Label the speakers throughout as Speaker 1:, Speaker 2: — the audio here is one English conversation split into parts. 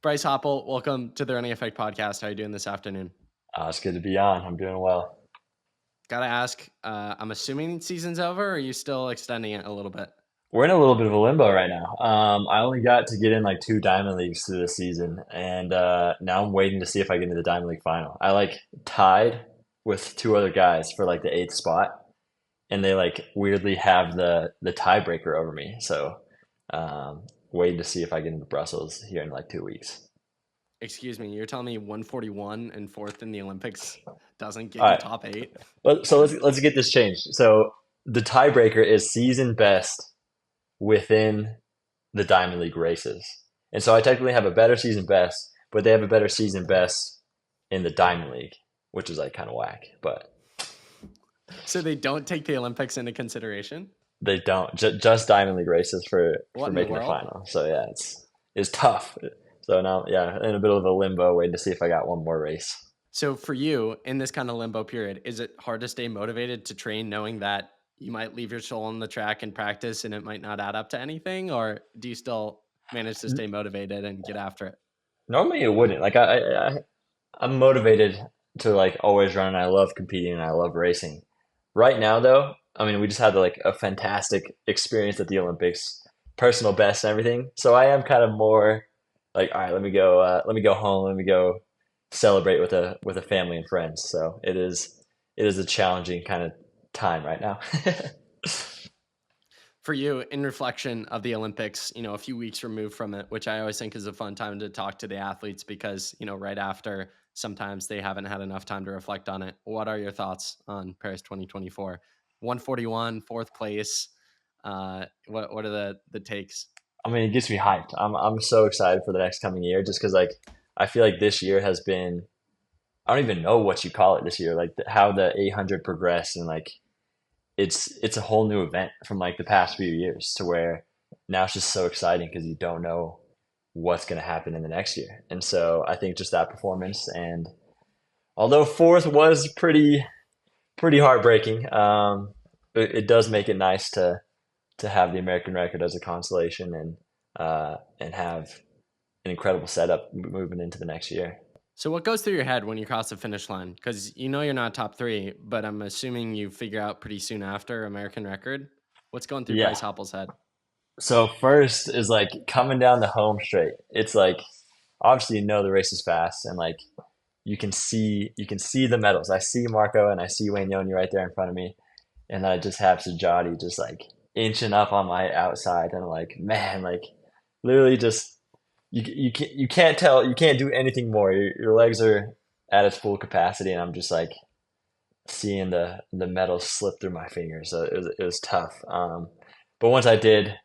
Speaker 1: Bryce Hoppel, welcome to the Running Effect podcast. How are you doing this afternoon?
Speaker 2: It's good to be on. I'm doing well.
Speaker 1: Gotta ask, I'm assuming season's over, or are you still extending it a little bit?
Speaker 2: We're in a little bit of a limbo right now. I only got to get in like two Diamond Leagues through the season, and now I'm waiting to see if I get into the Diamond League final. I like tied with two other guys for like the eighth spot, and they like weirdly have the tiebreaker over me. So, waiting to see if I get into Brussels here in like 2 weeks.
Speaker 1: Excuse me, you're telling me 141 and fourth in the Olympics doesn't
Speaker 2: All
Speaker 1: get you
Speaker 2: right,
Speaker 1: top eight?
Speaker 2: so let's get this changed. So the tiebreaker is season best within the Diamond League races. And so I technically have a better season best, but they have a better season best in the Diamond League, which is like kind of whack. But
Speaker 1: So they don't take the Olympics into consideration?
Speaker 2: they don't just Diamond League races
Speaker 1: What
Speaker 2: for
Speaker 1: in the
Speaker 2: making the
Speaker 1: world?
Speaker 2: final. So yeah, it's tough. So now yeah, in a bit of a limbo, waiting to see if I got one more race.
Speaker 1: So for you, in this kind of limbo period, is it hard to stay motivated to train knowing that you might leave your soul on the track in practice and it might not add up to anything? Or do you still manage to stay motivated and get after it?
Speaker 2: Normally it wouldn't. Like I'm motivated to like always run, and I love competing and I love racing. Right now, though, I mean, we just had like a fantastic experience at the Olympics, personal best and everything. So I am kind of more like, all right, let me go home, let me go celebrate with a family and friends. So it is a challenging kind of time right now.
Speaker 1: For you, in reflection of the Olympics, a few weeks removed from it, which I always think is a fun time to talk to the athletes because, right after sometimes they haven't had enough time to reflect on it. What are your thoughts on Paris 2024? 141, fourth place. What are the takes?
Speaker 2: I mean, it gets me hyped. I'm so excited for the next coming year, just because like I feel like this year has been, I don't even know what you call it this year, like how the 800 progressed, and like it's a whole new event from like the past few years to where now it's just so exciting because you don't know what's going to happen in the next year. And so I think just that performance, and although fourth was pretty heartbreaking, it does make it nice to have the American record as a consolation, and have an incredible setup moving into the next year.
Speaker 1: So what goes through your head when you cross the finish line? Because you're not top three, but I'm assuming you figure out pretty soon after American record. What's going through
Speaker 2: Yeah.
Speaker 1: Bryce Hoppel's head?
Speaker 2: So first is like coming down the home straight. It's like obviously the race is fast, and like you can see the medals. I see Marco and I see Wayne Yoni right there in front of me, and I just have Sajadi just like inching up on my outside, and I'm like, man, like literally just you can't tell, you can't do anything more. Your legs are at its full capacity, and I'm just like seeing the metal slip through my fingers. So it was tough. But once I did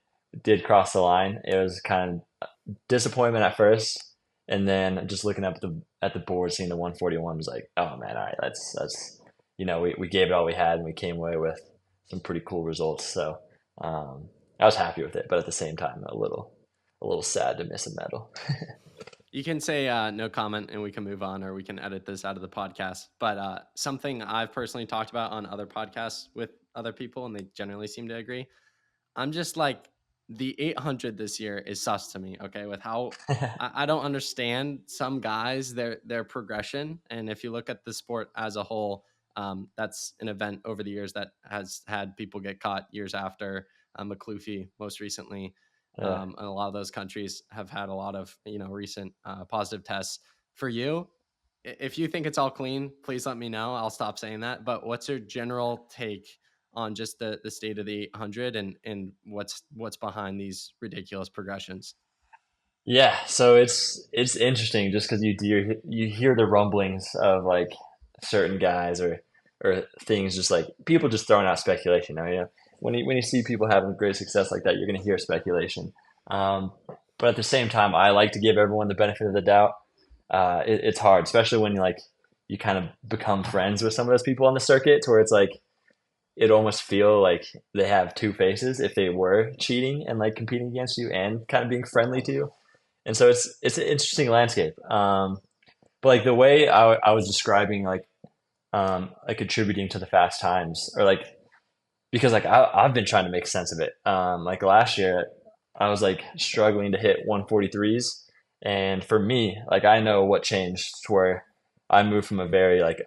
Speaker 2: cross the line, it was kind of disappointment at first, and then just looking up at the board, seeing the 141 was like, oh man, all right, that's we gave it all we had, and we came away with some pretty cool results. So I was happy with it, but at the same time, a little sad to miss a medal.
Speaker 1: You can say no comment and we can move on, or we can edit this out of the podcast. But something I've personally talked about on other podcasts with other people, and they generally seem to agree. I'm just like, the 800 this year is sus to me. Okay, with how I don't understand some guys their progression, and if you look at the sport as a whole, that's an event over the years that has had people get caught years after. McCluffy most recently.
Speaker 2: Yeah.
Speaker 1: And a lot of those countries have had a lot of recent positive tests. For you, if you think it's all clean, please let me know. I'll stop saying that. But what's your general take on just the state of the 800, and what's behind these ridiculous progressions?
Speaker 2: Yeah, so it's interesting just because you hear the rumblings of like certain guys, or things, just like people just throwing out speculation. I mean, when you see people having great success like that, you're going to hear speculation. Um, but at the same time, I like to give everyone the benefit of the doubt. It's hard, especially when you kind of become friends with some of those people on the circuit, to where it's like it almost feel like they have two faces if they were cheating and like competing against you and kind of being friendly to you. And so it's an interesting landscape. But like the way I was describing like contributing to the fast times, or like because like I've been trying to make sense of it. Like last year, I was like struggling to hit 143s, And for me, like I know what changed to where I moved from a very like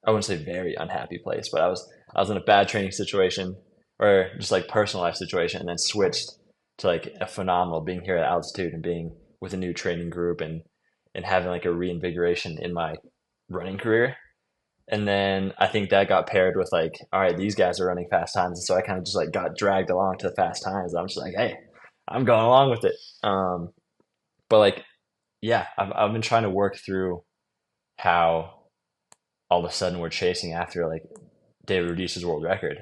Speaker 2: I wouldn't say very unhappy place, but I was in a bad training situation or just like personal life situation, and then switched to like a phenomenal being here at altitude and being with a new training group and having like a reinvigoration in my running career. And then I think that got paired with like, all right, these guys are running fast times, and so I kind of just like got dragged along to the fast times. I'm just like, hey, I'm going along with it. But like, yeah, I've been trying to work through how all of a sudden we're chasing after like David Rudisha's world record.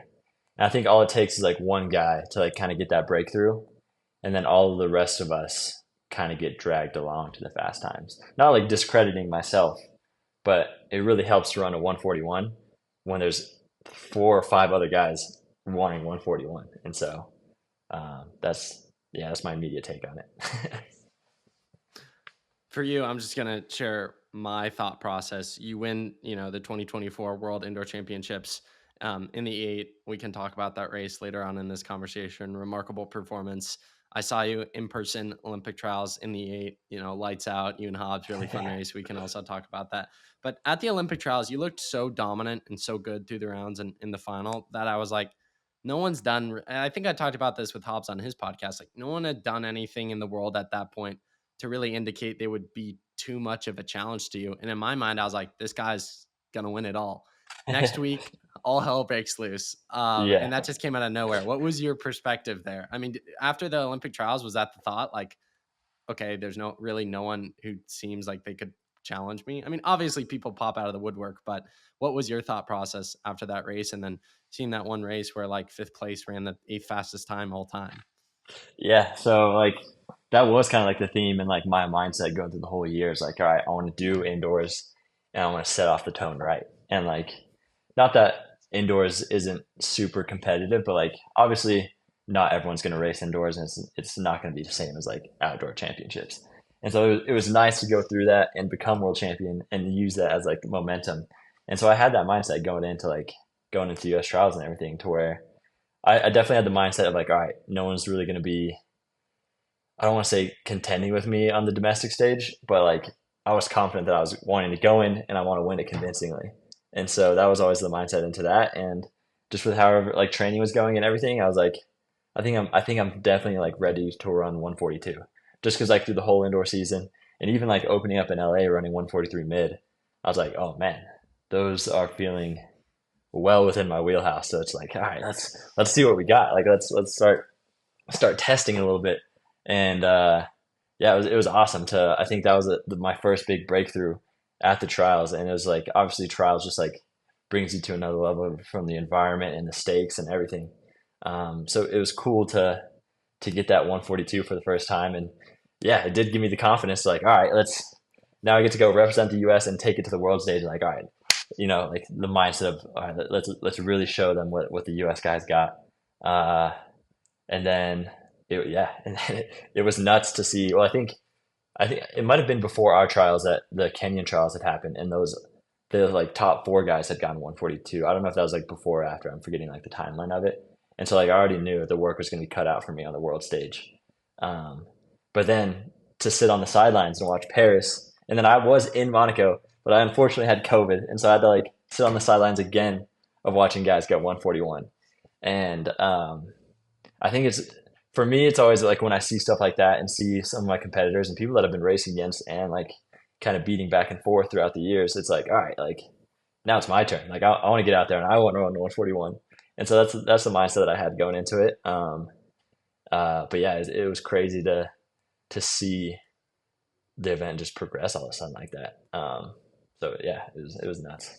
Speaker 2: And I think all it takes is like one guy to like kind of get that breakthrough, and then all of the rest of us kind of get dragged along to the fast times. Not like discrediting myself, but it really helps to run a 141 when there's 4 or 5 other guys wanting 141. And so that's my immediate take on it.
Speaker 1: For you, I'm just gonna share my thought process. You win, the 2024 World Indoor Championships in the eight. We can talk about that race later on in this conversation. Remarkable performance. I saw you in person, Olympic trials in the eight. Lights out. You and Hobbs, really fun race. We can also talk about that. But at the Olympic trials, you looked so dominant and so good through the rounds and in the final that I was like, no one's done. I think I talked about this with Hobbs on his podcast. Like, no one had done anything in the world at that point to really indicate they would be too much of a challenge to you. And in my mind, I was like, this guy's going to win it all. Next week, all hell breaks loose. And
Speaker 2: Yeah.
Speaker 1: that just came out of nowhere. What was your perspective there? I mean, after the Olympic trials, was that the thought? Like, okay, there's no one who seems like they could challenge me. I mean, obviously people pop out of the woodwork, but what was your thought process after that race? And then seeing that one race where like fifth place ran the eighth fastest time all time.
Speaker 2: Yeah. So like that was kind of like the theme and like my mindset going through the whole year is like, all right, I want to do indoors and I want to set off the tone right. And like, not that indoors isn't super competitive, but like obviously not everyone's going to race indoors, and it's not going to be the same as like outdoor championships. And so it was nice to go through that and become world champion and use that as like momentum. And so I had that mindset going into US trials and everything to where I definitely had the mindset of like, all right, no one's really going to be, I don't want to say contending with me on the domestic stage, but like I was confident that I was wanting to go in and I want to win it convincingly. And so that was always the mindset into that. And just with however like training was going and everything, I was like, I think I'm definitely like ready to run 142. Just because like through the whole indoor season and even like opening up in LA running 143 mid, I was like, oh man, those are feeling well within my wheelhouse. So it's like, all right, let's see what we got. Like let's start testing a little bit. And yeah, it was awesome to. I think that was my first big breakthrough at the trials, and it was like obviously trials just like brings you to another level from the environment and the stakes and everything. So it was cool to get that 142 for the first time, and yeah, it did give me the confidence. Like, all right, let's now I get to go represent the U.S. and take it to the world stage. Like, all right, like the mindset of all right, let's really show them what the U.S. guys got. And then it was nuts to see. Well, I think it might have been before our trials that the Kenyan trials had happened, and the like top 4 guys had gone 142. I don't know if that was like before or after. I'm forgetting like the timeline of it. And so like I already knew the work was going to be cut out for me on the world stage. Um, but then to sit on the sidelines and watch Paris, and then I was in Monaco, but I unfortunately had COVID, and so I had to like sit on the sidelines again of watching guys get 141. And I think it's for me, it's always like when I see stuff like that and see some of my competitors and people that I've been racing against and like kind of beating back and forth throughout the years, it's like, all right, like now it's my turn. Like I want to get out there and I want to run 141. And so that's the mindset that I had going into it. But yeah, it was crazy to see the event just progress all of a sudden like that. So yeah, it was nuts.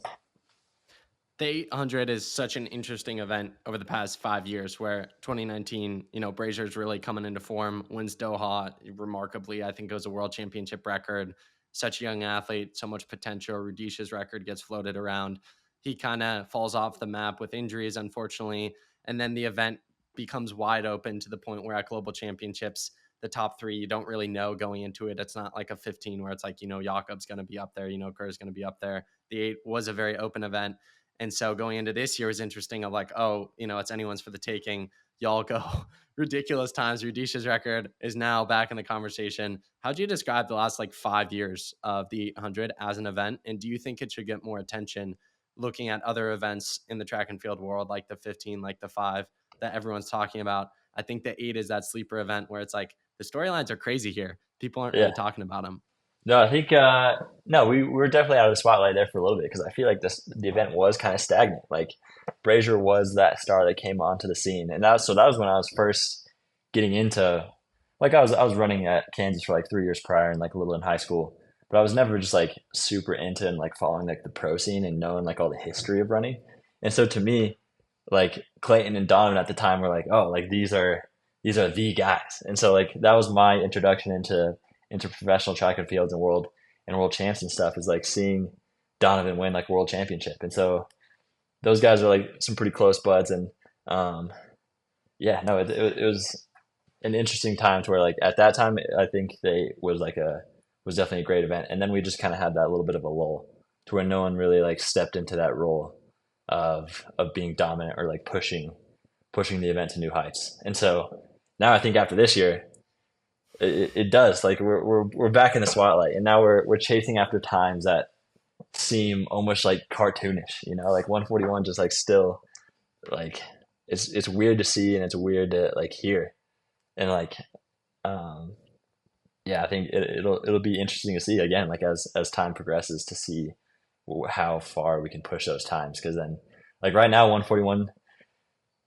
Speaker 1: The 800 is such an interesting event over the past 5 years where 2019, Brazier's really coming into form, wins Doha remarkably. I think it was a world championship record. Such a young athlete, so much potential. Rudisha's record gets floated around. He kind of falls off the map with injuries, unfortunately. And then the event becomes wide open to the point where at global championships, the top 3, you don't really know going into it. It's not like a 15 where it's like, Jakob's going to be up there, Kerr's going to be up there. The 8 was a very open event. And so going into this year was interesting of like, oh, it's anyone's for the taking. y'all go ridiculous times. Rudisha's record is now back in the conversation. How do you describe the last like 5 years of the 800 as an event? And do you think it should get more attention looking at other events in the track and field world, like the 15, like the 5 that everyone's talking about? I think the 8 is that sleeper event where it's like the storylines are crazy here. People aren't really
Speaker 2: Yeah.
Speaker 1: talking about them.
Speaker 2: No, I think no, we were definitely out of the spotlight there for a little bit because I feel like the event was kind of stagnant. Like Brazier was that star that came onto the scene, and that was when I was first getting into like I was running at Kansas for like 3 years prior and like a little in high school, but I was never just like super into and like following like the pro scene and knowing like all the history of running. And so to me, like Clayton and Donovan at the time were like, oh, like these are the guys. And so like that was my introduction into professional track and fields and world champs and stuff is like seeing Donovan win like world championship. And so those guys are like some pretty close buds. And yeah, no, it was an interesting time to where like at that time I think they was definitely a great event. And then we just kind of had that little bit of a lull to where no one really like stepped into that role of being dominant or like pushing the event to new heights. And so now I think after this year, it does like we're back in the spotlight, and now we're chasing after times that seem almost like cartoonish, you know, like 141 just like still like it's weird to see and it's weird to like hear, and like um yeah, I think it'll be interesting to see again like as time progresses to see how far we can push those times, because then like right now 141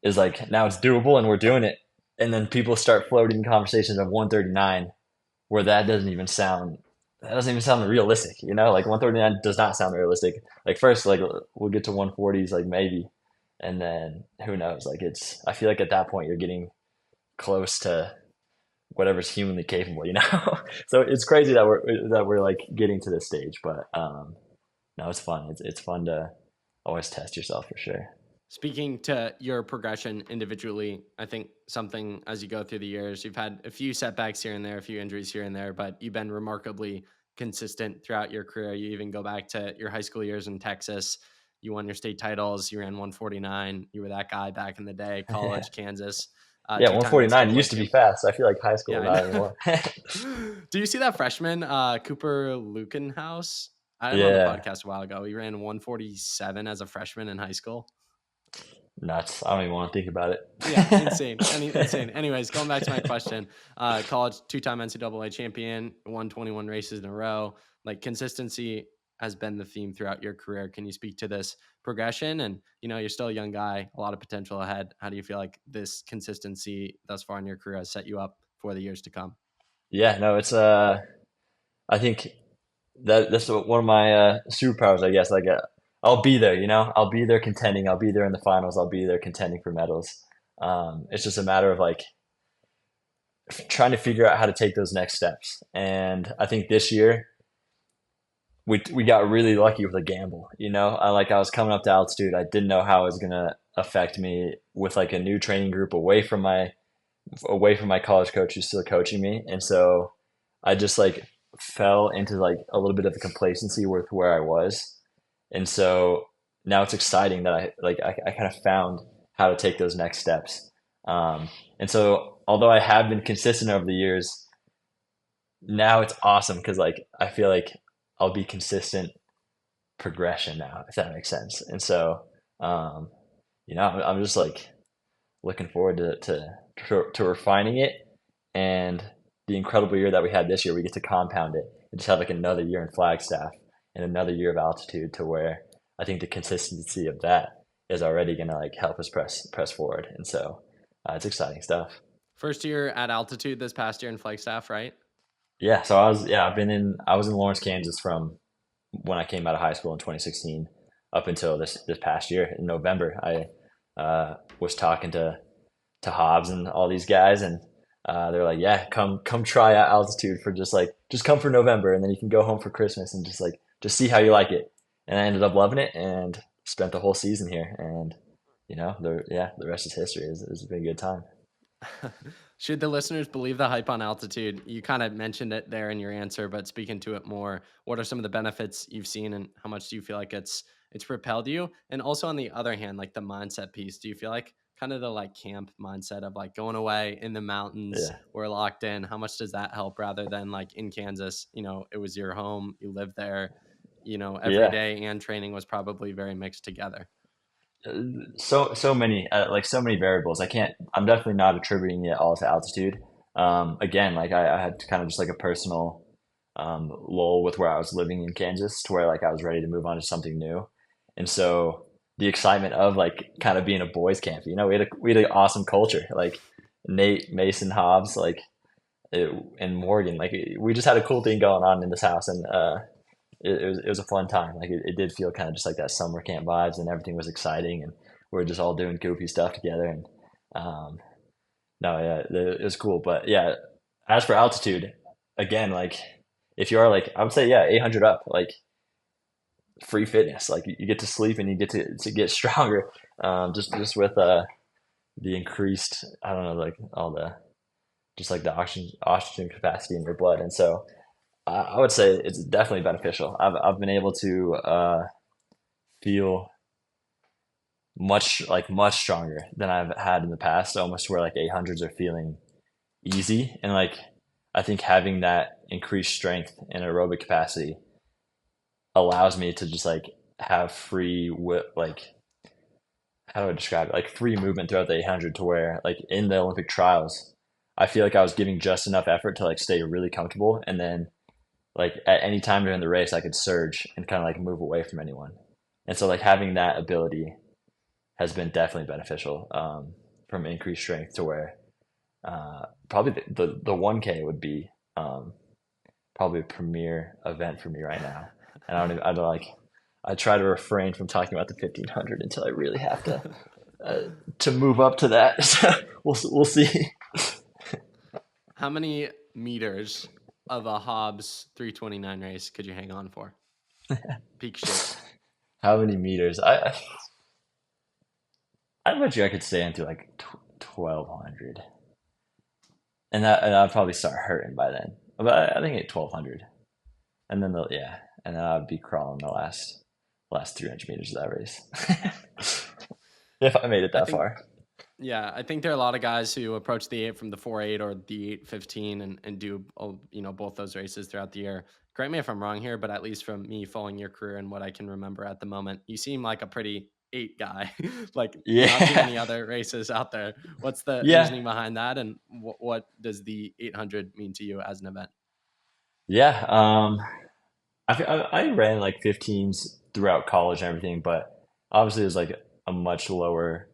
Speaker 2: is like now it's doable and we're doing it, and then people start floating conversations of 139 where that doesn't even sound realistic, you know, like 139 does not sound realistic. Like first like we'll get to 140s like maybe, and then who knows, like it's I feel like at that point you're getting close to whatever's humanly capable, you know. So it's crazy that we're like getting to this stage, but no, it's fun. It's fun to always test yourself for sure.
Speaker 1: Speaking to your progression individually, I think something as you go through the years, you've had a few setbacks here and there, a few injuries here and there, but you've been remarkably consistent throughout your career. You even go back to your high school years in Texas. You won your state titles. You ran 149. You were that guy back in the day,
Speaker 2: Yeah.
Speaker 1: college, Kansas,
Speaker 2: Yeah,
Speaker 1: two-time
Speaker 2: 149
Speaker 1: NCAA
Speaker 2: used to be
Speaker 1: champ.
Speaker 2: fast. I feel like high school
Speaker 1: Yeah, I
Speaker 2: not anymore.
Speaker 1: know. Do you see that freshman, Cooper Lukenhaus? I had him on the
Speaker 2: Yeah,
Speaker 1: podcast a while ago. He ran 147 as a freshman in high school.
Speaker 2: nuts. I don't even want to think about
Speaker 1: Yeah,
Speaker 2: it.
Speaker 1: insane. Insane. Anyways, going back to my question, college two-time NCAA champion, won 21 races in a row. Like consistency has been the theme throughout your career. Can you speak to this progression? And you're still a young guy, a lot of potential ahead. How do you feel like this consistency thus far in your career has set you up for the years to come?
Speaker 2: Yeah, no, it's I think that's one of my superpowers, I guess. Like I'll be there, you know. I'll be there contending. I'll be there in the finals. I'll be there contending for medals. It's just a matter of like trying to figure out how to take those next steps. And I think this year we got really lucky with a gamble. You know, I was coming up to altitude. I didn't know how it was gonna affect me with like a new training group away from my college coach who's still coaching me, and so I just like fell into like a little bit of a complacency with where I was, and so now it's exciting that I kind of found how to take those next steps, and so although I have been consistent over the years, now it's awesome because like I feel like I'll be consistent progression now, if that makes sense. And so um, I'm just like looking forward to refining it, and the incredible year that we had this year. We get to compound it and just have like another year in Flagstaff and another year of altitude, to where I think the consistency of that is already going to like help us press forward. And so it's exciting stuff.
Speaker 1: First year at altitude this past year in Flagstaff, right?
Speaker 2: Yeah, so I was in Lawrence, Kansas from when I came out of high school in 2016 up until this past year in November. I was talking to Hobbs and all these guys, and they're like, "Yeah, come try out altitude for just come for November, and then you can go home for Christmas and just see how you like it." And I ended up loving it and spent the whole season here, and the rest is history. It's been a good time.
Speaker 1: Should the listeners believe the hype on altitude? You kind of mentioned it there in your answer, but speaking to it more, what are some of the benefits you've seen, and how much do you feel like it's propelled you? And also on the other hand, like the mindset piece, do you feel like kind of the like camp mindset of like going away in the mountains,
Speaker 2: Yeah.
Speaker 1: we're locked in. How much does that help rather than like in Kansas, it was your home, you lived there, every
Speaker 2: Yeah.
Speaker 1: day and training was probably very mixed together.
Speaker 2: So many like so many variables. I'm definitely not attributing it all to altitude. Again, like I had kind of just like a personal lull with where I was living in Kansas to where like I was ready to move on to something new. And so the excitement of like kind of being a boys camp, we had an awesome culture. Like Nate, Mason, Hobbs, and Morgan, like we just had a cool thing going on in this house, and it was a fun time. Like it did feel kind of just like that summer camp vibes, and everything was exciting, and we were just all doing goofy stuff together. And um, no, yeah, it was cool. But yeah, as for altitude, again, like if you are like, I would say, yeah, 800 up, like free fitness. Like you get to sleep and you get to get stronger. Just with the increased, I don't know, like all the just like the oxygen capacity in your blood, and so I would say it's definitely beneficial. I've been able to feel much stronger than I've had in the past, almost where like 800s are feeling easy. And like I think having that increased strength and aerobic capacity allows me to just like have like how do I describe it? Like free movement throughout the 800 to where like in the Olympic trials, I feel like I was giving just enough effort to like stay really comfortable, and then like at any time during the race I could surge and kind of like move away from anyone. And so like having that ability has been definitely beneficial, from increased strength to where probably the 1K would be probably a premier event for me right now. And I don't like, I try to refrain from talking about the 1500 until I really have to move up to that. So we'll see.
Speaker 1: How many meters of a Hobbs 329 race could you hang on for? Peak shape.
Speaker 2: How many meters? I bet you I could stay into like 1200, and I'd probably start hurting by then. But I think at 1200, and then and then I'd be crawling the last 300 meters of that race if I made it
Speaker 1: I
Speaker 2: that
Speaker 1: think
Speaker 2: far.
Speaker 1: Yeah, I think there are a lot of guys who approach the 8 from the 4.8 or the 8:15 and do both those races throughout the year. Correct me if I'm wrong here, but at least from me following your career and what I can remember at the moment, you seem like a pretty 8 guy. Like not too
Speaker 2: Yeah,
Speaker 1: many other races out there. What's the
Speaker 2: yeah,
Speaker 1: reasoning behind that, and what does the 800 mean to you as an event?
Speaker 2: yeah. I ran like 15s throughout college and everything, but obviously it was like a much lower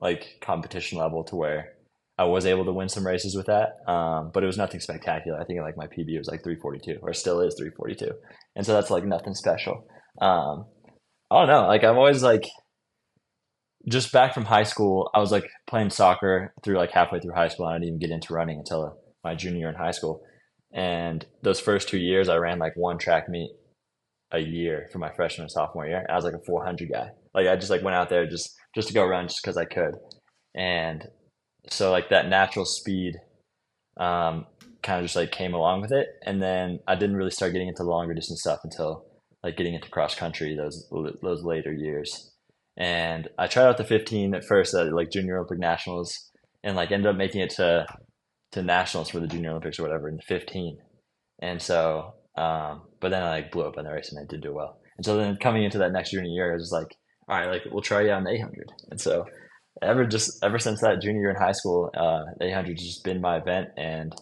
Speaker 2: like competition level to where I was able to win some races with that. But it was nothing spectacular. I think like my PB was like 342, or still is 342, and so that's like nothing special. Um, I don't know. Like I'm always like just back from high school. I was like playing soccer through like halfway through high school. And I didn't even get into running until my junior year in high school. And those first 2 years, I ran like one track meet a year for my freshman and sophomore year. And I was like a 400 guy. Like I just like went out there just to go run just because I could. And so like that natural speed kind of just like came along with it. And then I didn't really start getting into the longer distance stuff until like getting into cross country those later years. And I tried out the 15 at first at like Junior Olympic Nationals, and like ended up making it to nationals for the Junior Olympics or whatever in the 15. And so, but then I like blew up in the race and I did do well. And so then coming into that next junior year, I was just like, all right, like we'll try you out in the 800. And so ever since that junior year in high school, the 800 has just been my event. And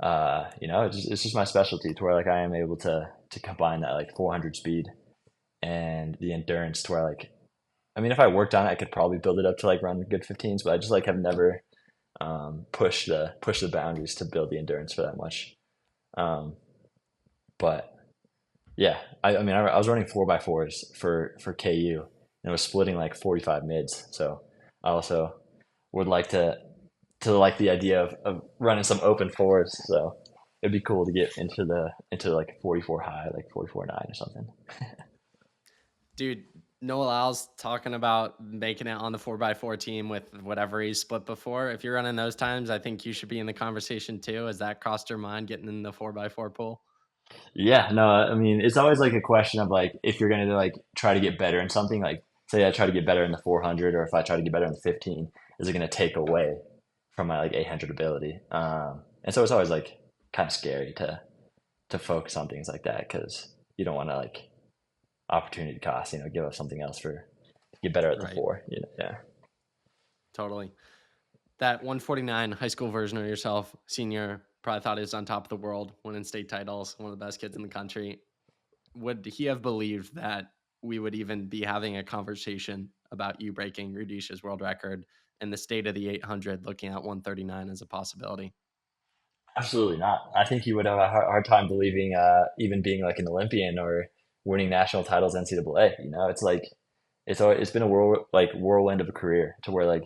Speaker 2: it's just my specialty to where like I am able to combine that like 400 speed and the endurance to where like, I mean, if I worked on it, I could probably build it up to like run good 15s, but I just like have never push the boundaries to build the endurance for that much. Um, but yeah, I mean, I was running 4x4s for KU, and it was splitting like 45 mids. So I also would like to like the idea of running some open fours. So it'd be cool to get into like 44 high, like 44.9 or something.
Speaker 1: Dude, Noah Lyle's talking about making it on the 4x4 team with whatever he's split before. If you're running those times, I think you should be in the conversation too. Has that crossed your mind getting in the 4x4 pool?
Speaker 2: Yeah, no, I mean, it's always like a question of like if you're gonna like try to get better in something, like say I try to get better in the 400, or if I try to get better in the 15, is it going to take away from my like 800 ability? And so it's always like kind of scary to focus on things like that because you don't want to like opportunity cost, give up something else for to get better at the
Speaker 1: Right.
Speaker 2: four. Yeah.
Speaker 1: Totally. That 149 high school version of yourself, senior, probably thought he was on top of the world, winning state titles, one of the best kids in the country. Would he have believed that we would even be having a conversation about you breaking Rudisha's world record in the state of the 800, looking at 139 as a possibility?
Speaker 2: Absolutely not. I think he would have a hard time believing even being like an Olympian or winning national titles NCAA. It's like it's been a whirlwind of a career to where like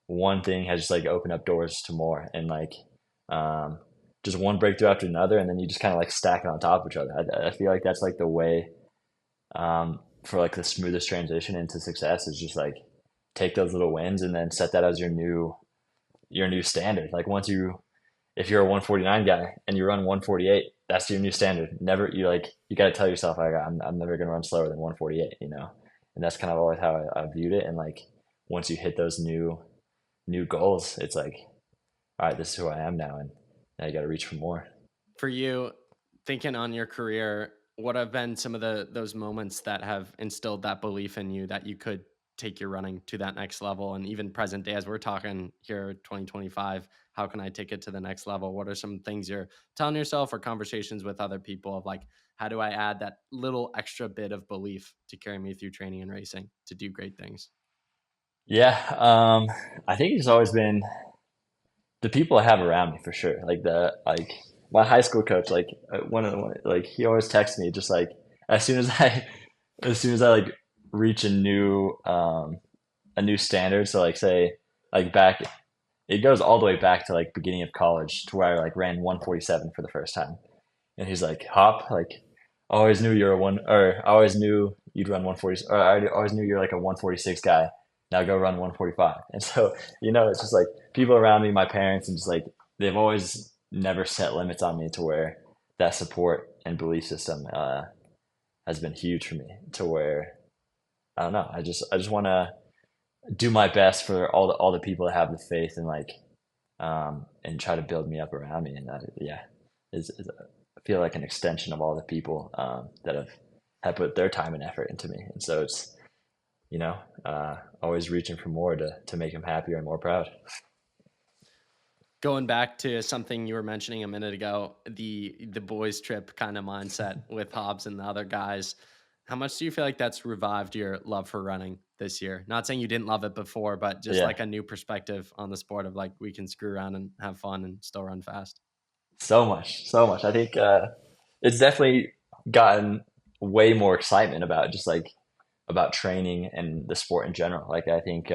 Speaker 2: one thing has just like opened up doors to more and like um, just one breakthrough after another, and then you just kind of like stack it on top of each other. I feel like that's like the way for like the smoothest transition into success is just like take those little wins and then set that as your new standard. Like once you if you're a 149 guy and you run 148, that's your new standard. Never you got to tell yourself like I'm never gonna run slower than 148, and that's kind of always how I viewed it. And like once you hit those new goals, it's like all right, this is who I am now, and now you got to reach for more.
Speaker 1: For you, thinking on your career, what have been some of those moments that have instilled that belief in you that you could take your running to that next level? And even present day, as we're talking here, 2025, how can I take it to the next level? What are some things you're telling yourself or conversations with other people of like, how do I add that little extra bit of belief to carry me through training and racing to do great things?
Speaker 2: Yeah, I think it's always been the people I have around me for sure. Like my high school coach, like like he always texts me just like as soon as I as soon as I like reach a new standard. So like say like back it goes all the way back to like beginning of college to where I like ran 147 for the first time. And he's like, Hop, like I always knew you're a one or I always knew you'd run 140 or I always knew you're like a 146 guy. Now go run 145. And so, it's just like people around me, my parents, and just like they've always never set limits on me to where that support and belief system has been huge for me to where I don't know. I just want to do my best for all the people that have the faith and like and try to build me up around me. And that, yeah, I feel like an extension of all the people that have put their time and effort into me. And so it's always reaching for more to make them happier and more proud.
Speaker 1: Going back to something you were mentioning a minute ago, the boys trip kind of mindset with Hobbs and the other guys. How much do you feel like that's revived your love for running this year? Not saying you didn't love it before, but just
Speaker 2: Yeah,
Speaker 1: like a new perspective on the sport of like we can screw around and have fun and still run fast.
Speaker 2: so much, so much. I think it's definitely gotten way more excitement about just like about training and the sport in general. Like I think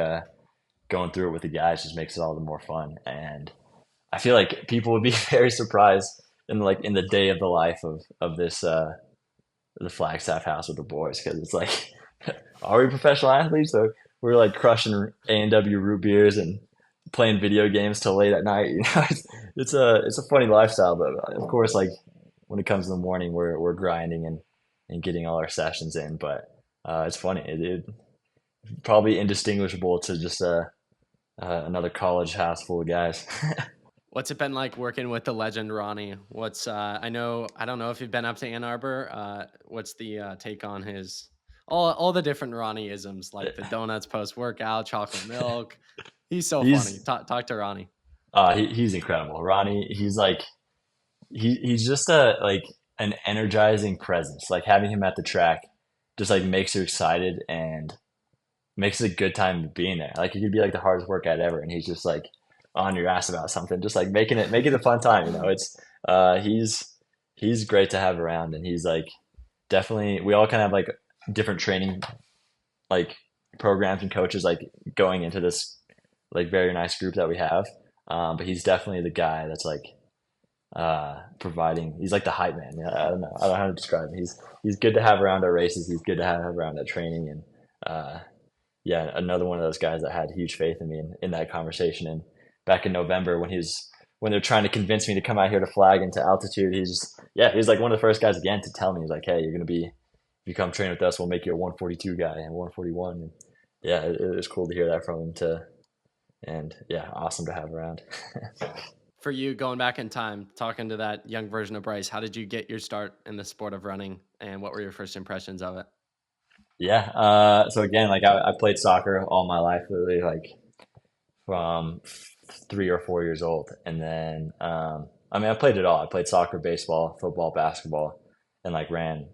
Speaker 2: going through it with the guys just makes it all the more fun. And I feel like people would be very surprised in the day of the life of this the Flagstaff house with the boys because it's like, are we professional athletes? So we're like crushing A&W root beers and playing video games till late at night. It's a funny lifestyle, but of course, like when it comes in the morning, we're grinding and getting all our sessions in. But it's funny. It probably indistinguishable to just another college house full of guys.
Speaker 1: What's it been like working with the legend Ronnie? What's I don't know if you've been up to Ann Arbor. What's the take on his all the different Ronnieisms like the donuts post workout, chocolate milk? He's so funny.
Speaker 2: He's
Speaker 1: Talk to Ronnie.
Speaker 2: he's incredible. Ronnie, he's like he's just a like an energizing presence. Like having him at the track just like makes you excited and makes it a good time being there. Like it could be like the hardest workout ever, and he's just like on your ass about something, just like making it a fun time. It's he's great to have around, and he's like definitely we all kind of have like different training like programs and coaches like going into this like very nice group that we have. But he's definitely the guy that's like providing. He's like the hype man. Yeah, I don't know how to describe him. He's good to have around our races. He's good to have around at training, and yeah, another one of those guys that had huge faith in me in that conversation. And back in November when they're trying to convince me to come out here to flag into altitude, he's like one of the first guys again to tell me, he's like, hey, you're you come train with us, we'll make you a 142 guy and 141. And yeah, it was cool to hear that from him too. And yeah, awesome to have around.
Speaker 1: For you, going back in time, talking to that young version of Bryce, how did you get your start in the sport of running, and what were your first impressions of it?
Speaker 2: Yeah. So again, like I played soccer all my life, literally like from 3 or 4 years old. And then, I mean, I played it all. I played soccer, baseball, football, basketball, and like ran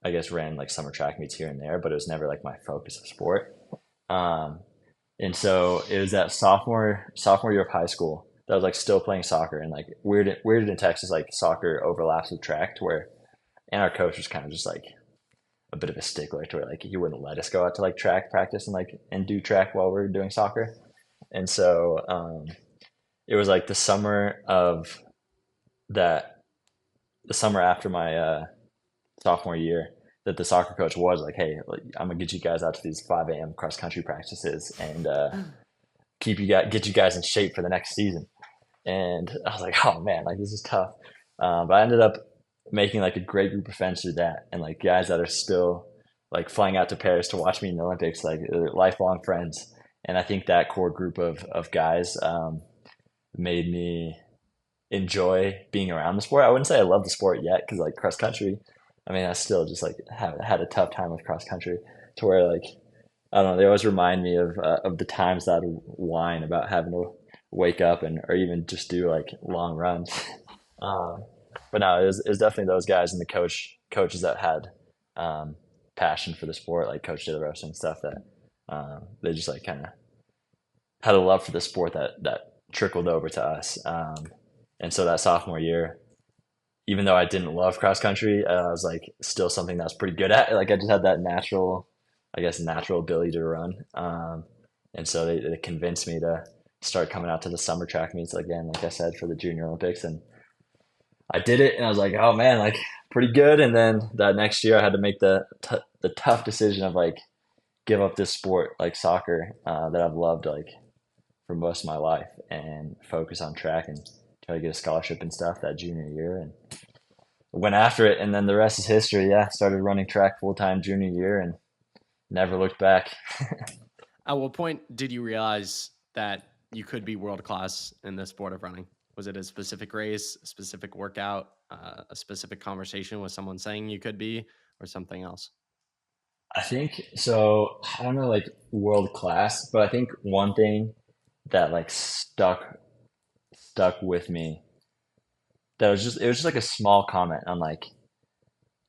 Speaker 2: like summer track meets here and there, but it was never like my focus of sport. Um, and so it was that sophomore year of high school that I was like still playing soccer, and like weird in Texas, like soccer overlaps with track to where, and our coach was kind of just like a bit of a stickler to where like he wouldn't let us go out to like track practice and like and do track while we are doing soccer. And so it was like that the summer after my sophomore year that the soccer coach was like, hey, like, I'm gonna get you guys out to these 5 a.m. cross country practices and get you guys in shape for the next season. And I was like, oh man, like this is tough. But I ended up making like a great group of friends through that, and like guys that are still like flying out to Paris to watch me in the Olympics, like lifelong friends. And I think that core group of guys made me enjoy being around the sport. I wouldn't say I love the sport yet because like cross country, I mean, I still just like had a tough time with cross country to where like I don't know. They always remind me of the times that I whine about having to wake up and or even just do like long runs. Um, but no, it was definitely those guys and the coaches that had passion for the sport, like Coach De La Rosa and stuff that they just like kind of had a love for the sport that trickled over to us. And so that sophomore year, even though I didn't love cross country, I was like still something that I was pretty good at. Like I just had that natural ability to run. And so they convinced me to start coming out to the summer track meets again, like I said, for the Junior Olympics. And I did it, and I was like, oh man, like pretty good. And then that next year, I had to make the tough decision of like give up this sport like soccer that I've loved like for most of my life and focus on track and try to get a scholarship and stuff that junior year. And went after it, and then the rest is history. Yeah, started running track full time junior year and never looked back.
Speaker 1: At what point did you realize that you could be world class in the sport of running? Was it a specific race, a specific workout, a specific conversation with someone saying you could be, or something else?
Speaker 2: I think so. I don't know, like world class, but I think one thing that like stuck with me that was just it was just like a small comment on like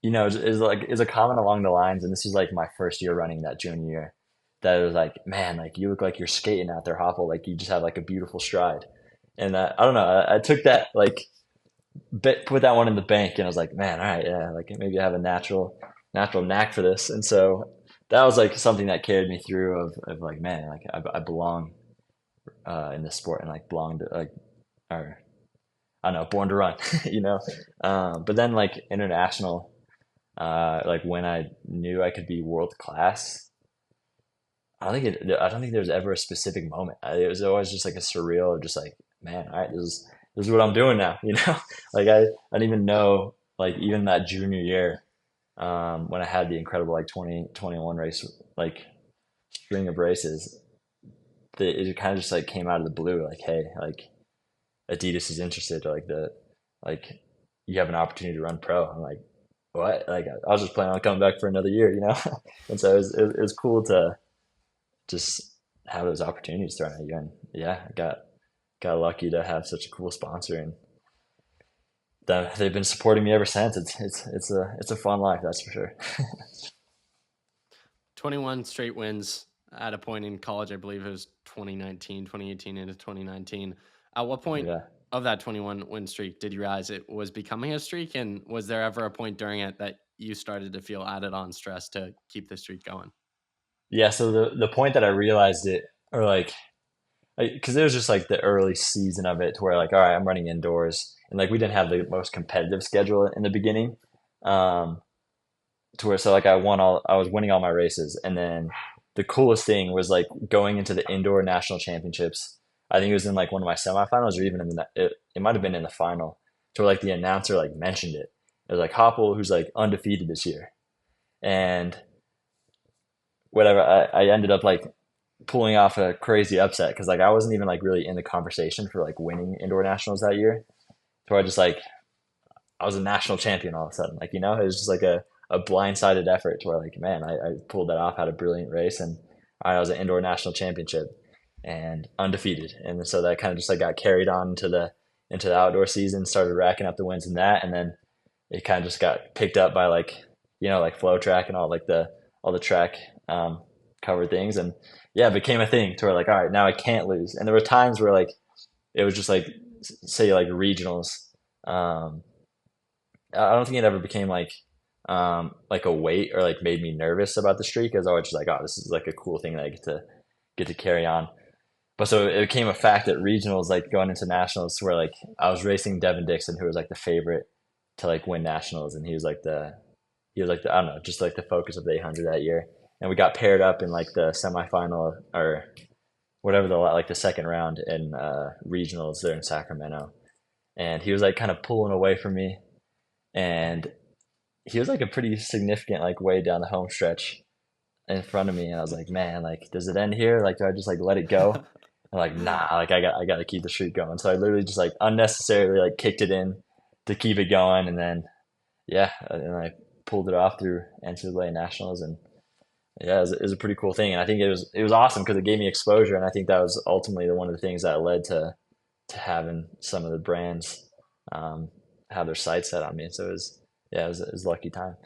Speaker 2: is a comment along the lines, and this was like my first year running that junior year, that it was like, man, like you look like you're skating out there, Hoppel, like you just have like a beautiful stride. And I don't know, I took that like put that one in the bank, and I was like, man, all right, yeah, like maybe I have a natural knack for this. And so that was like something that carried me through of like, man, like I belong in this sport and like belong to like or I don't know, born to run, you know. But then like international, like when I knew I could be world class, I don't think there was ever a specific moment. It was always just like a surreal, just like, man, all right, this is what I'm doing now, you know. Like I didn't even know, like even that junior year, when I had the incredible like 2021 race, like string of races, it kind of just like came out of the blue, like, hey, like Adidas is interested, like like you have an opportunity to run pro. I'm like, what? Like I was just planning on coming back for another year, you know. And so it was cool to just have those opportunities thrown at you. And yeah, I got lucky to have such a cool sponsor, and they've been supporting me ever since. It's a fun life, that's for sure.
Speaker 1: 21 straight wins at a point in college. I believe it was 2019, 2018 into 2019. At what point
Speaker 2: Yeah.
Speaker 1: of that 21 win streak did you realize it was becoming a streak? And was there ever a point during it that you started to feel added on stress to keep the streak going?
Speaker 2: Yeah, so the point that I realized it, or like because it was just like the early season of it to where like, all right, I'm running indoors, and like we didn't have the most competitive schedule in the beginning. Um, to where so like I was winning all my races, and then the coolest thing was like going into the indoor national championships. I think it was in like one of my semifinals or even in it might have been in the final, to where like the announcer like mentioned it. It was like Hoppel, who's like undefeated this year. and whatever, I ended up like pulling off a crazy upset because like I wasn't even like really in the conversation for like winning indoor nationals that year. So I just like I was a national champion all of a sudden. Like, it was just like a blindsided effort to where like, man, I pulled that off, had a brilliant race, and I was an indoor national championship and undefeated. And so that kind of just like got carried on into the outdoor season, started racking up the wins in that, and then it kind of just got picked up by like, like flow track and all the track covered things. And yeah, it became a thing to where like, all right, now I can't lose. And there were times where like it was just like say like regionals. I don't think it ever became like a weight or like made me nervous about the streak. I was always just like, oh, this is like a cool thing that I get to carry on. But so it became a fact at regionals, like going into nationals, where like I was racing Devin Dixon, who was like the favorite to like win nationals, and he was like the I don't know, just like the focus of the 800 that year. And we got paired up in like the semifinal or whatever the second round in regionals there in Sacramento, and he was like kind of pulling away from me, and he was like a pretty significant like way down the home stretch in front of me, and I was like, man, like does it end here? Like do I just like let it go? I'm like, nah, like I got to keep the streak going. So I literally just like unnecessarily like kicked it in to keep it going, and then yeah, and I pulled it off through NCAA nationals, and yeah, it was a pretty cool thing, and I think it was awesome because it gave me exposure, and I think that was ultimately one of the things that led to having some of the brands have their sights set on me. So it was a lucky time.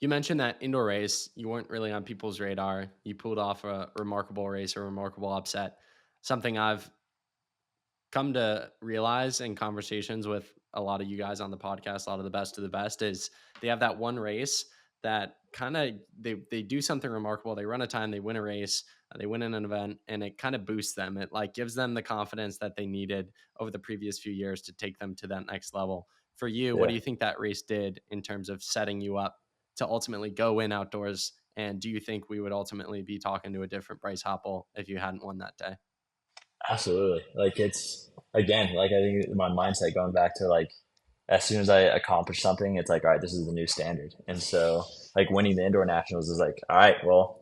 Speaker 1: You mentioned that indoor race, you weren't really on people's radar. You pulled off a remarkable race, a remarkable upset. Something I've come to realize in conversations with a lot of you guys on the podcast, a lot of the best is they have that one race that kind of they do something remarkable. They run a time, they win a race, they win an event, and it kind of boosts them. It like gives them the confidence that they needed over the previous few years to take them to that next level. For you, what
Speaker 2: Yeah,
Speaker 1: do you think that race did in terms of setting you up to ultimately go win outdoors? And do you think we would ultimately be talking to a different Bryce Hoppel if you hadn't won that day?
Speaker 2: absolutely. Like it's again, like I think my mindset going back to like as soon as I accomplish something, it's like, all right, this is the new standard. And so like winning the indoor nationals is like, all right, well,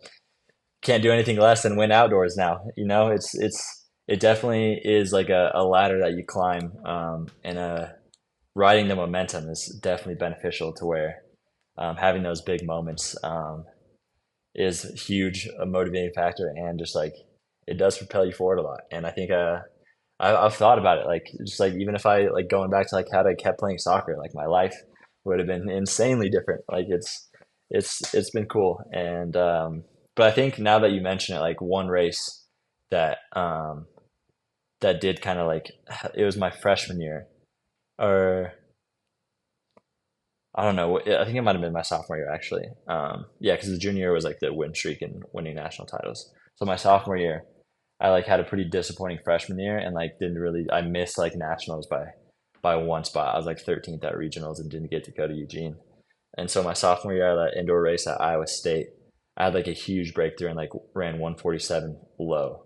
Speaker 2: can't do anything less than win outdoors now. It definitely is like a ladder that you climb, and riding the momentum is definitely beneficial to where having those big moments is huge, a motivating factor, and just like it does propel you forward a lot. And I think I've thought about it, like just like even if I like going back to like had I kept playing soccer, like my life would have been insanely different. Like it's been cool, and but I think now that you mention it, like one race that that did kind of like it was my freshman year, or I don't know. I think it might have been my sophomore year actually. Yeah, because the junior year was like the win streak and winning national titles. So my sophomore year, I like had a pretty disappointing freshman year and like didn't really. I missed like nationals by one spot. I was like 13th at regionals and didn't get to go to Eugene. And so my sophomore year at that indoor race at Iowa State, I had like a huge breakthrough and like ran 147 low,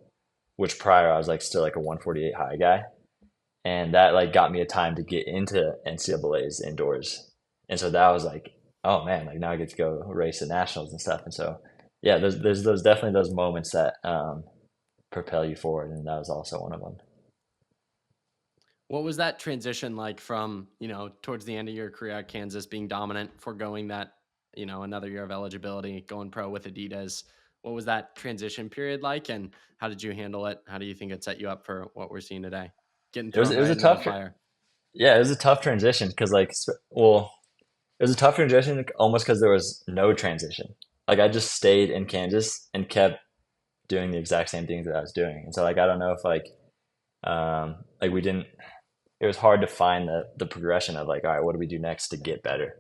Speaker 2: which prior I was like still like a 148 high guy, and that like got me a time to get into NCAA's indoors. And so that was like, oh man, like now I get to go race at nationals and stuff. And so yeah, there's those definitely those moments that propel you forward, and that was also one of them.
Speaker 1: What was that transition like from, towards the end of your career at Kansas being dominant, foregoing that, another year of eligibility, going pro with Adidas? What was that transition period like, and how did you handle it? How do you think it set you up for what we're seeing today? Getting
Speaker 2: It was
Speaker 1: thrown
Speaker 2: it was
Speaker 1: right
Speaker 2: a
Speaker 1: into the
Speaker 2: tough
Speaker 1: fire.
Speaker 2: yeah, it was a tough transition because like well, it was a tough transition almost because there was no transition. Like I just stayed in Kansas and kept doing the exact same things that I was doing. And so like I don't know if like we didn't it was hard to find the progression of like, all right, what do we do next to get better?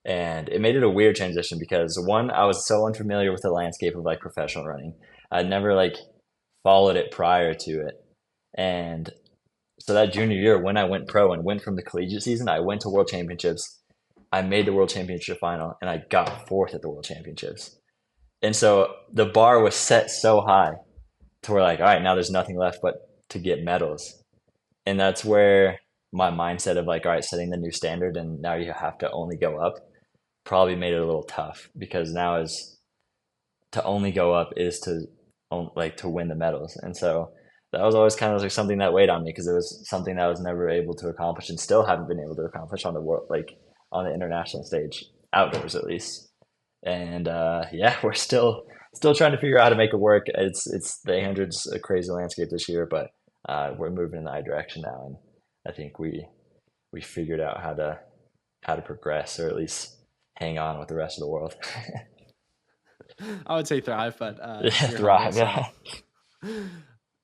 Speaker 2: And it made it a weird transition because one, I was so unfamiliar with the landscape of like professional running. I'd never like followed it prior to it. And so that junior year when I went pro and went from the collegiate season, I went to world championships. I made the world championship final and I got fourth at the world championships. And so the bar was set so high to where like, all right, now there's nothing left but to get medals. And that's where my mindset of like, all right, setting the new standard and now you have to only go up probably made it a little tough because now is to only go up is to like to win the medals. And so that was always kind of like something that weighed on me because it was something that I was never able to accomplish and still haven't been able to accomplish on the world, like on the international stage, outdoors at least. And yeah, we're still trying to figure out how to make it work. It's the 800's a crazy landscape this year, but we're moving in the right direction now, and I think we figured out how to progress or at least hang on with the rest of the world.
Speaker 1: I would say thrive, but
Speaker 2: Yeah,
Speaker 1: you're humble.
Speaker 2: thrive.
Speaker 1: So
Speaker 2: Yeah.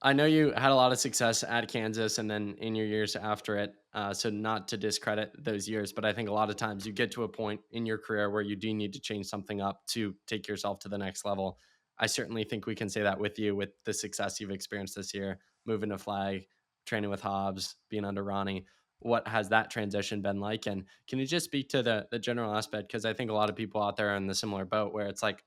Speaker 1: I know you had a lot of success at Kansas and then in your years after it. So not to discredit those years, but I think a lot of times you get to a point in your career where you do need to change something up to take yourself to the next level. I certainly think we can say that with you, with the success you've experienced this year, moving to flag, training with Hobbs, being under Ronnie. What has that transition been like? And can you just speak to the general aspect? Because I think a lot of people out there are in the similar boat where it's like,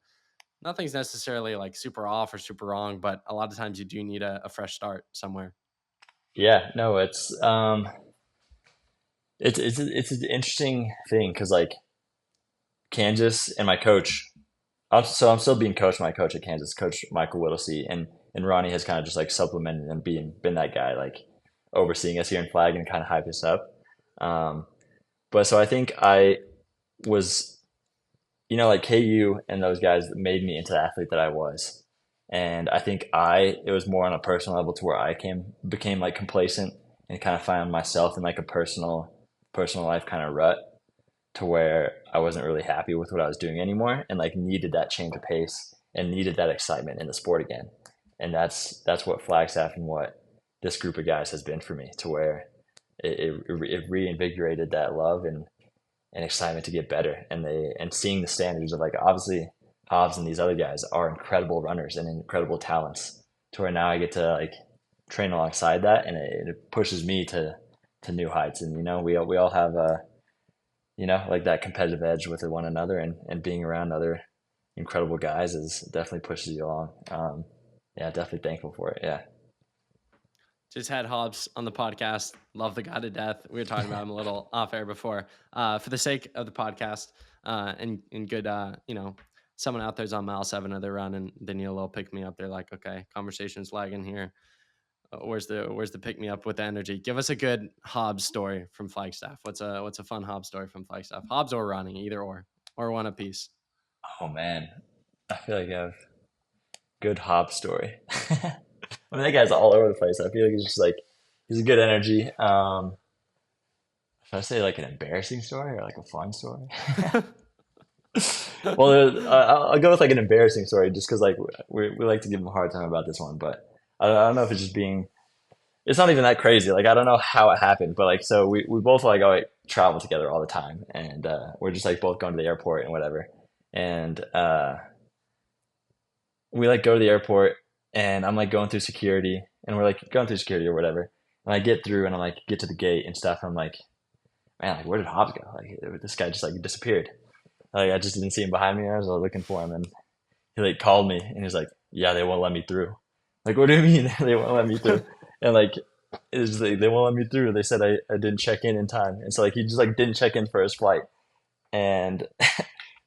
Speaker 1: nothing's necessarily like super off or super wrong, but a lot of times you do need a fresh start somewhere.
Speaker 2: Yeah, no, it's an interesting thing because like Kansas and my coach. I'm still being coached by my coach at Kansas, Coach Michael Whittlesey, and Ronnie has kind of just like supplemented and been that guy like overseeing us here in flag and kind of hype us up. Um, but so I think I was, like KU and those guys that made me into the athlete that I was. And I think it was more on a personal level to where became like complacent and kind of found myself in like a personal life kind of rut to where I wasn't really happy with what I was doing anymore and like needed that change of pace and needed that excitement in the sport again. And that's what Flagstaff and what this group of guys has been for me to where it reinvigorated that love and excitement to get better. And seeing the standards of like, obviously Hobbs and these other guys are incredible runners and incredible talents to where now I get to like train alongside that. And it pushes me to new heights. And, we all have like that competitive edge with one another and being around other incredible guys is definitely pushes you along. Yeah, definitely thankful for it. Yeah.
Speaker 1: Just had Hobbs on the podcast. Love the guy to death. We were talking about him a little off air before. For the sake of the podcast, and good, someone out there's on mile 7 of their run, and they need a little pick me up. They're like, okay, conversation's lagging here. Where's the pick me up with the energy? Give us a good Hobbs story from Flagstaff. What's a fun Hobbs story from Flagstaff? Hobbs or Ronnie, either or one apiece.
Speaker 2: Oh man, I feel like I have good Hobbs story. I mean, that guy's all over the place. I feel like he's a good energy. Should I say like an embarrassing story or like a fun story? Well, I'll go with like an embarrassing story just because like we like to give him a hard time about this one, but I don't know if it's just it's not even that crazy. Like I don't know how it happened, but like so we both like travel together all the time, and we're just like both going to the airport and whatever, and we like go to the airport, and I'm like going through security, and we're like going through security or whatever, and I get through, and I'm like get to the gate and stuff, and I'm like, man, like where did Hobbs go? Like this guy just like disappeared. Like I just didn't see him behind me. I was looking for him, and he like called me, and he's like, "Yeah, they won't let me through." Like, what do you mean they won't let me through? And like, it's like they won't let me through. They said I didn't check in time, and so like he just like didn't check in for his flight, and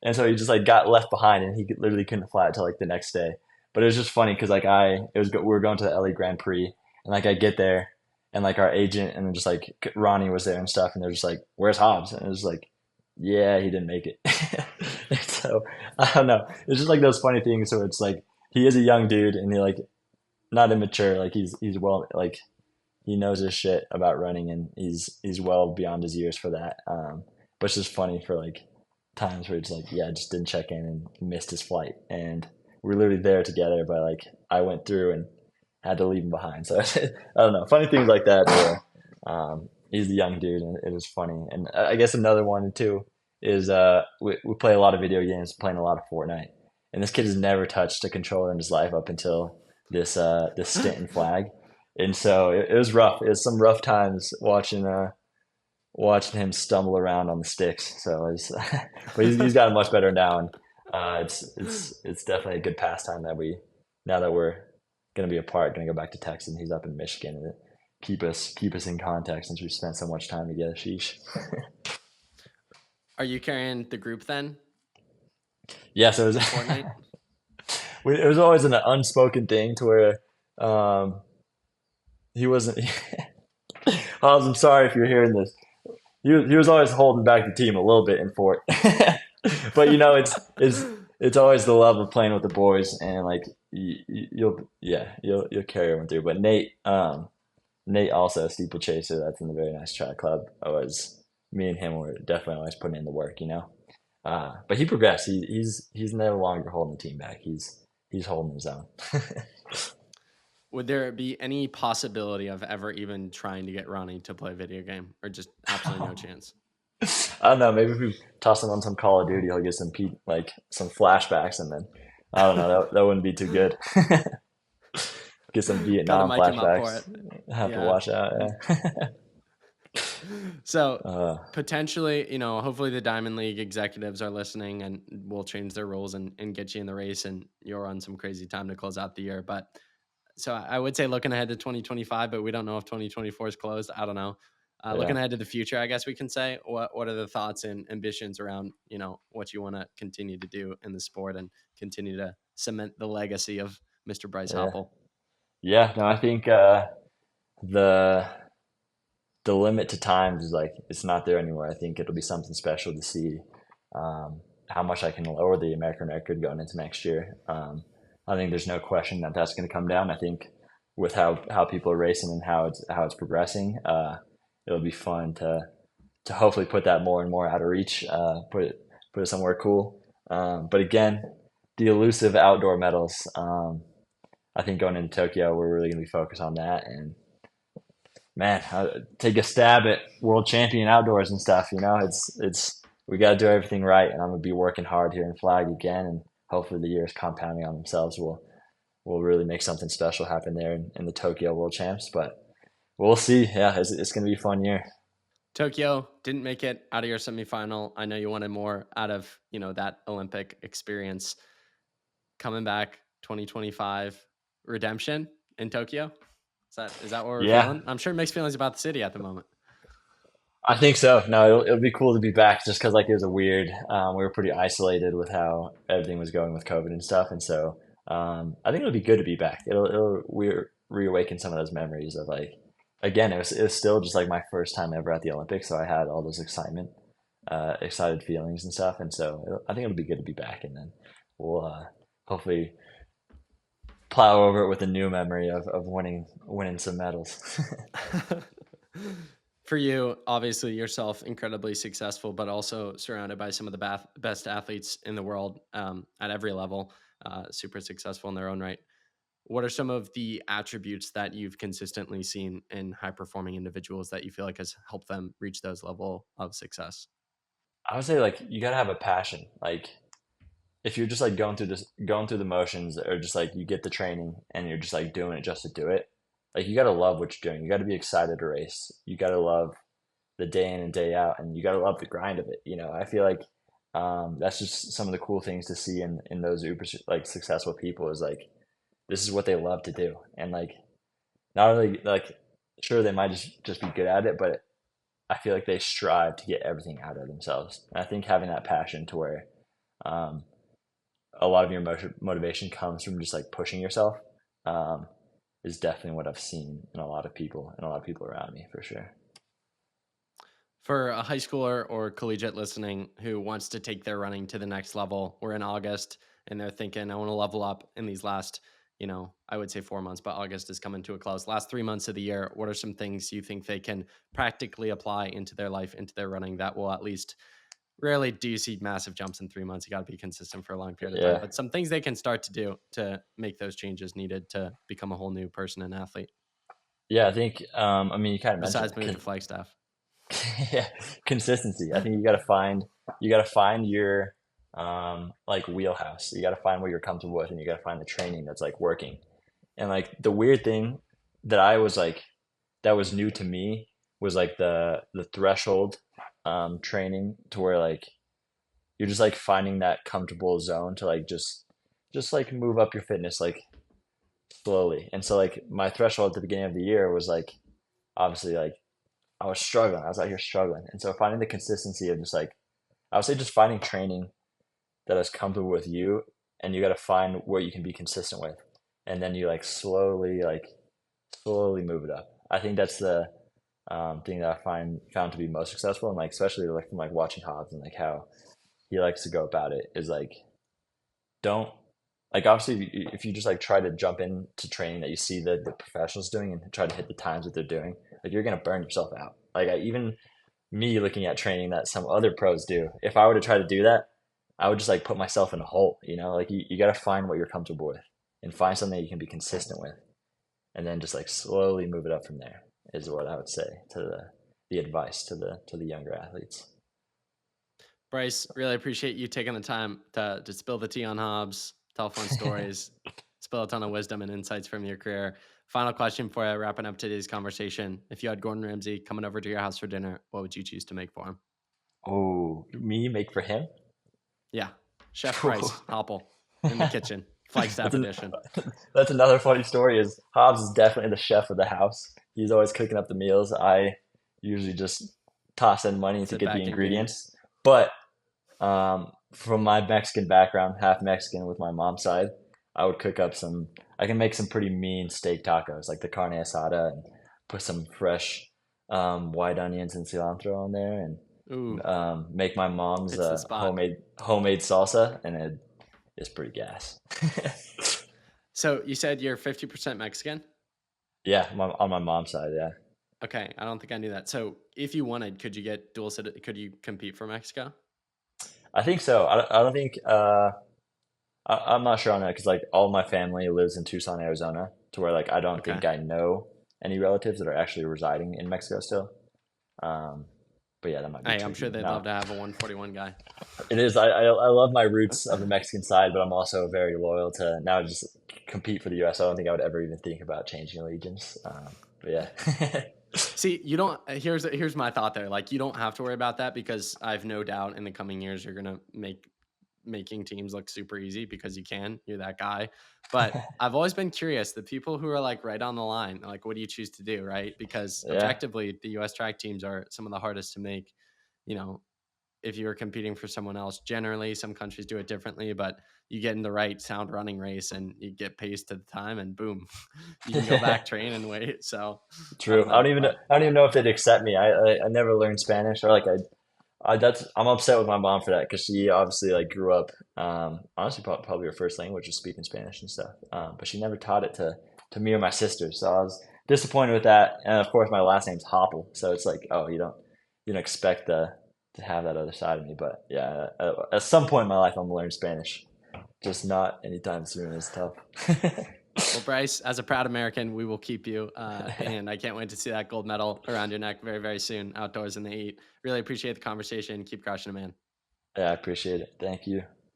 Speaker 2: and so he just like got left behind, and he literally couldn't fly until like the next day. But it was just funny because like we were going to the LA Grand Prix, and like I get there, and like our agent and just like Ronnie was there and stuff, and they're just like, "Where's Hobbs?" And it was like, yeah, he didn't make it. So I don't know. It's just like those funny things. So it's like he is a young dude, and he like not immature. Like he's well, like he knows his shit about running, and he's well beyond his years for that. But it's just funny for like times where it's like, yeah, just didn't check in and missed his flight, and we're literally there together. But like I went through and had to leave him behind. So I don't know. Funny things like that. Where, he's a young dude, and it was funny. And I guess another one too is we play a lot of video games, playing a lot of Fortnite, and this kid has never touched a controller in his life up until this stint in flag, and so it was rough. It was some rough times watching him stumble around on the sticks. So but he's gotten much better now, and it's definitely a good pastime that now that we're gonna be apart, gonna go back to Texas, and he's up in Michigan, and keep us in contact since we spent so much time together. Sheesh.
Speaker 1: Are you carrying the group then
Speaker 2: Yeah, so it was
Speaker 1: in Fortnite?
Speaker 2: it was always an unspoken thing to where um, he wasn't. Hans, I'm sorry if you're hearing this. He was always holding back the team a little bit in Fort, but it's always the love of playing with the boys, and like you'll carry everyone through. But Nate also a steeplechaser. That's in the very nice track club. Me and him were definitely always putting in the work, you know. But he progressed. He's no longer holding the team back. He's holding his own.
Speaker 1: Would there be any possibility of ever even trying to get Ronnie to play a video game, or just absolutely no chance?
Speaker 2: I don't know. Maybe if we toss him on some Call of Duty, he'll get like some flashbacks, and then I don't know. That wouldn't be too good. Get some
Speaker 1: Got to
Speaker 2: Vietnam
Speaker 1: mic him up for it.
Speaker 2: flashbacks. Have to
Speaker 1: Yeah.
Speaker 2: watch out. Yeah.
Speaker 1: So
Speaker 2: uh,
Speaker 1: potentially, hopefully the Diamond League executives are listening and will change their rules and get you in the race, and you're on some crazy time to close out the year. But so I would say looking ahead to 2025, but we don't know if 2024 is closed. I don't know.
Speaker 2: yeah.
Speaker 1: Looking ahead to the future, I guess we can say what are the thoughts and ambitions around what you want to continue to do in the sport and continue to cement the legacy of Mr. Bryce
Speaker 2: Yeah.
Speaker 1: Hoppel.
Speaker 2: Yeah. No, I think the the limit to times is like it's not there anymore. I think it'll be something special to see how much I can lower the American record going into next year. I think there's no question that that's going to come down. I think with how people are racing and how it's progressing, it'll be fun to hopefully put that more and more out of reach. Put it somewhere cool. But again, the elusive outdoor medals. I think going into Tokyo, we're really going to be focused on that and man, take a stab at world champion outdoors and stuff. You know, it's we got to do everything right, and I'm gonna be working hard here in Flag again, and hopefully the years compounding on themselves will really make something special happen there in the Tokyo World Champs. But we'll see. Yeah, it's gonna be a fun year.
Speaker 1: Tokyo didn't make it out of your semifinal. I know you wanted more out of that Olympic experience. Coming back 2025 redemption in Tokyo. Is that what we're
Speaker 2: Yeah,
Speaker 1: feeling? I'm sure mixed feelings about the city at the moment.
Speaker 2: I think so. No, it'll be cool to be back just because like it was a weird. We were pretty isolated with how everything was going with COVID and stuff, and so I think it'll be good to be back. It'll reawaken some of those memories of like again it was still just like my first time ever at the Olympics, so I had all those excited feelings and stuff, and so I think it'll be good to be back, and then we'll hopefully plow over it with a new memory of winning some medals.
Speaker 1: For you, obviously yourself incredibly successful, but also surrounded by some of the best athletes in the world at every level, super successful in their own right. What are some of the attributes that you've consistently seen in high performing individuals that you feel like has helped them reach those level of success?
Speaker 2: I would say like you gotta have a passion. Like if you're just like going through the motions or just like you get the training and you're just like doing it just to do it, like you gotta love what you're doing. You gotta be excited to race. You gotta love the day in and day out, and you gotta love the grind of it. You know, I feel like that's just some of the cool things to see in those uber like successful people is like this is what they love to do, and like not only like sure they might just be good at it, but I feel like they strive to get everything out of themselves. And I think having that passion to where um, a lot of your motivation comes from just like pushing yourself um, is definitely what I've seen in a lot of people and a lot of people around me for sure.
Speaker 1: For a high schooler or collegiate listening who wants to take their running to the next level, we're in August and they're thinking, I want to level up in these last, I would say 4 months, but August is coming to a close. Last 3 months of the year, what are some things you think they can practically apply into their life, into their running that will at least rarely do you see massive jumps in 3 months. You got to be consistent for a long period of time,
Speaker 2: Yeah,
Speaker 1: but some things they can start to do to make those changes needed to become a whole new person and athlete
Speaker 2: yeah. I think I mean you kind of mentioned
Speaker 1: besides moving to Flagstaff.
Speaker 2: yeah, consistency. I think you gotta find your like wheelhouse. You gotta find what you're comfortable with, and you gotta find the training that's like working. And like the weird thing that I was like that was new to me was like the threshold training to where like you're just like finding that comfortable zone to like just like move up your fitness like slowly. And so like my threshold at the beginning of the year was like obviously like I was struggling. I was out here struggling. And so finding the consistency of just like I would say just finding training that is comfortable with you, and you got to find what you can be consistent with, and then you slowly move it up. I think that's the thing that I found to be most successful, and like especially like from like watching Hobbs and like how he likes to go about it is like don't like obviously if you just like try to jump into training that you see the professionals doing and try to hit the times that they're doing, like you're gonna burn yourself out. Like even me looking at training that some other pros do, if I were to try to do that, I would just like put myself in a hole, you know? Like you got to find what you're comfortable with and find something that you can be consistent with, and then just like slowly move it up from there is what I would say to the advice to the younger athletes.
Speaker 1: Bryce, really appreciate you taking the time to spill the tea on Hobbs, tell fun stories, spill a ton of wisdom and insights from your career. Final question for you, wrapping up today's conversation. If you had Gordon Ramsay coming over to your house for dinner, what would you choose to make for him?
Speaker 2: Oh, me make for him?
Speaker 1: Yeah, Chef Bryce Hoppel in the kitchen, Flagstaff
Speaker 2: That's an,
Speaker 1: edition.
Speaker 2: that's another funny story. Is Hobbs is definitely the chef of the house. He's always cooking up the meals. I usually just toss in money to
Speaker 1: Sit
Speaker 2: get the
Speaker 1: back and bean.
Speaker 2: ingredients. But from my Mexican background, half Mexican with my mom's side, I would cook up some. I can make some pretty mean steak tacos, like the carne asada, and put some fresh white onions and cilantro on there,
Speaker 1: Ooh,
Speaker 2: and make my mom's
Speaker 1: hits the spot.
Speaker 2: homemade salsa, and it's pretty gas.
Speaker 1: So you said you're 50% Mexican?
Speaker 2: Yeah, on my mom's side, yeah.
Speaker 1: Okay, I don't think I knew that. So if you wanted, could you get dual citizen? Could you compete for Mexico?
Speaker 2: I think so. I don't think I'm not sure on that because like all my family lives in Tucson, Arizona, to where like I don't
Speaker 1: Okay.
Speaker 2: think I know any relatives that are actually residing in Mexico still. Um, but yeah, that might be
Speaker 1: Hey, I'm sure
Speaker 2: tricky.
Speaker 1: they'd love
Speaker 2: No,
Speaker 1: to have a 141 guy.
Speaker 2: it is. I love my roots of the Mexican side, but I'm also very loyal to now just compete for the U.S. I don't think I would ever even think about changing allegiance. But yeah.
Speaker 1: See, you don't. Here's my thought there. Like, you don't have to worry about that because I've no doubt in the coming years you're gonna making teams look super easy because you can. You're that guy. But I've always been curious. The people who are like right on the line, like, what do you choose to do, right? Because
Speaker 2: Yeah,
Speaker 1: objectively, the U.S. track teams are some of the hardest to make. You know, if you're competing for someone else. Generally, some countries do it differently, but you get in the right sound running race and you get paced to the time, and boom, you can go back, train, and wait. So I
Speaker 2: true.
Speaker 1: don't know, but
Speaker 2: I don't even know if they'd accept me. I never learned Spanish, or like I'm upset with my mom for that because she obviously like grew up. Honestly, probably her first language was speaking Spanish and stuff. But she never taught it to me or my sisters. So I was disappointed with that. And of course, my last name's Hoppel, so it's like, oh, you don't expect to have that other side of me. But yeah, at some point in my life, I'm gonna learn Spanish. Just not anytime soon. It's tough.
Speaker 1: well, Bryce, as a proud American, we will keep you. And I can't wait to see that gold medal around your neck very, very soon outdoors in the heat. Really appreciate the conversation. Keep crushing it, man.
Speaker 2: Yeah, I appreciate it. Thank you.